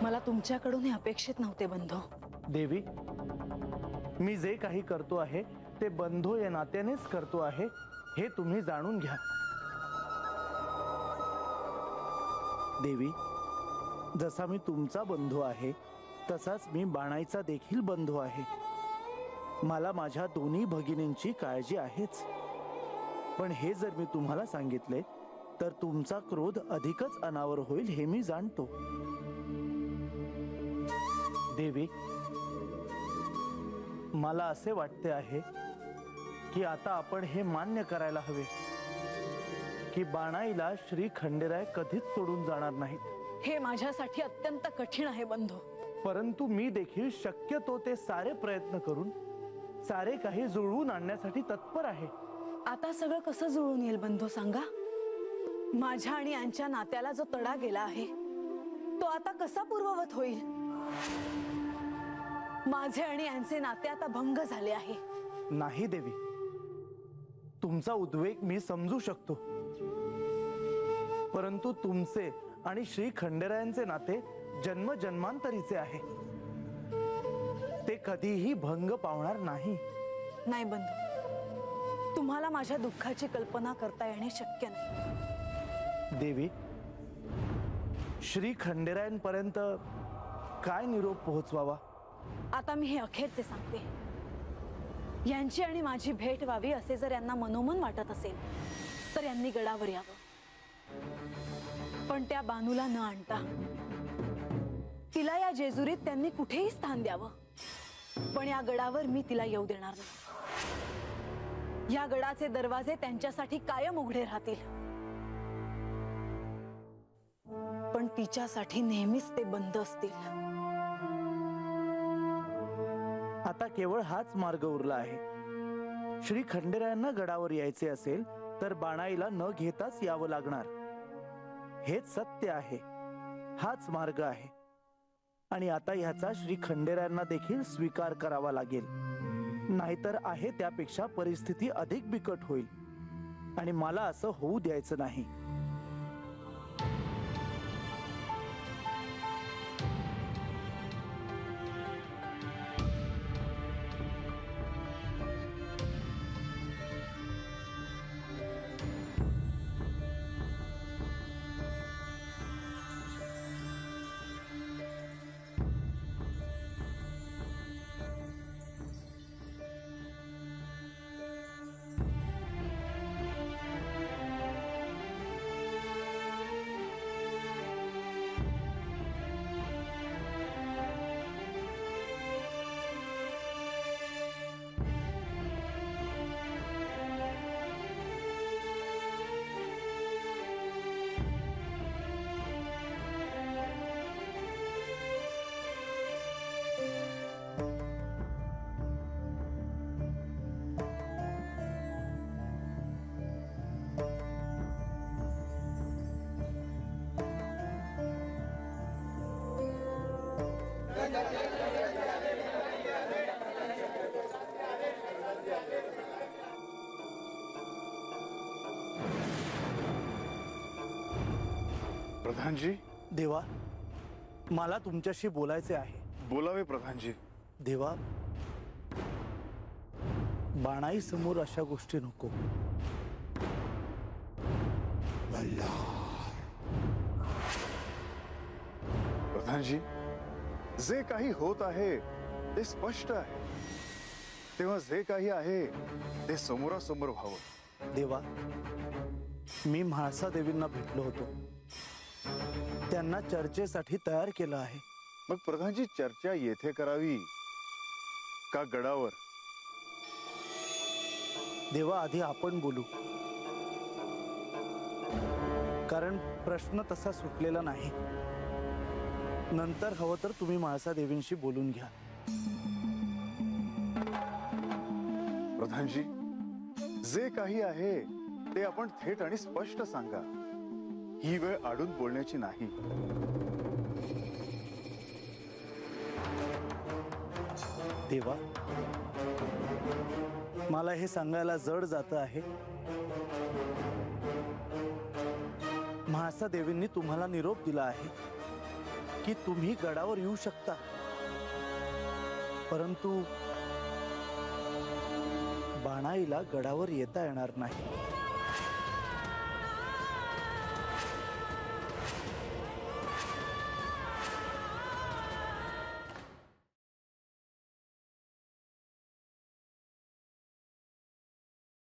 मला तुमच्याकडून हे अपेक्षित नव्हते बंधू. देवी, मी जे काही करतो आहे ते बंधू या नात्यानेच करतो आहे हे तुम्ही जाणून घ्या. देवी, जसा मी तुमचा बंधू आहे तसाच मी बाणाईचा देखील बंधू आहे. मला माझ्या दोन्ही भगिनींची काळजी आहेच. पण हे जर मी तुम्हाला सांगितले तर तुमचा क्रोध अधिकच अनावर होईल हे मी जाणतो. देवी, मला असे वाटते आहे की आता आपण हे मान्य करायला हवे की बाणाईला श्री खंडेराय कधीच सोडून जाणार नाहीत. हे माझ्यासाठी अत्यंत कठीण आहे बंधू. परंतु मी देखील शक्यतो ते सारे प्रयत्न करून सारे काही जुळवून आणण्यासाठी तत्पर आहे. आता सगळं कसं जुळून येईल बंधू सांगा. माझ्या आणि यांच्या नात्याला जो तडा गेला आहे तो आता कसा पूर्ववत होईल. माझे आणि यांचे नाते आता भंग झाले आहे. नाही देवी, तुमचा उद्वेग मी समजू शकतो. परंतु तुमचे आणि श्री खंडेरायांचे नाते जन्मजन्मांतरीचे आहे. ते कधीही भंग पावणार नाही. नाही बंधू, तुम्हाला माझ्या दुःखाची कल्पना करता येणे शक्य नाही. देवी, श्री खंडेरायांपर्यंत काय निरोप पोहोचवावा. आता मी हे अखेरचे सांगते. यांची आणि माझी भेट व्हावी असे जर यांना मनोमन वाटत असेल तर यांनी गडावर यावं. पण त्या बानूला न आणता तिला या जेजुरीत त्यांनी कुठेही स्थान द्यावं. पण या गडावर मी तिला येऊ देणार नाही. या गडाचे दरवाजे त्यांच्यासाठी कायम उघडे राहतील. पण तिच्यासाठी नेहमीच ते बंद असतील. आता केवळ हाच मार्ग उरला आहे. श्री खंडेरायांना गडावर यायचे असेल तर बाणाईला न घेताच यावं लागणार. हेच सत्य आहे. हाच मार्ग आहे. आणि आता ह्याचा श्री खंडेरायांना देखील स्वीकार करावा लागेल. नाहीतर आहे त्यापेक्षा परिस्थिती अधिक बिकट होईल आणि मला असं होऊ द्यायचं नाही. प्रधानजी. देवा, मला तुमच्याशी बोलायचे आहे. बोलावे प्रधानजी. देवा, बाणाई समोर अशा गोष्टी नको. प्रधानजी, जे काही होत आहे ते स्पष्ट आहे. तेव्हा जे काही आहे ते समोरासमोर व्हावं. देवा, मी म्हाळसा देवींना भेटलो होतो. त्यांना चर्चेसाठी तयार केलं आहे. मग प्रधानजी, चर्चा येथे करावी का गडावर? देवा, आधी आपण बोलू. कारण प्रश्न तसा सुटलेला नाही. नंतर हवं तर तुम्ही म्हाळसा देवींशी बोलून घ्या. प्रधानजी, जे काही आहे ते आपण थेट आणि स्पष्ट सांगा. ही वेळ आडून बोलण्याची नाही. देवा, मला हे सांगायला जड जात आहे. म्हाळसा देवींनी तुम्हाला निरोप दिला आहे. की तुम्ही गडावर येऊ शकता, परंतु बाणाईला गडावर येता येणार नाही.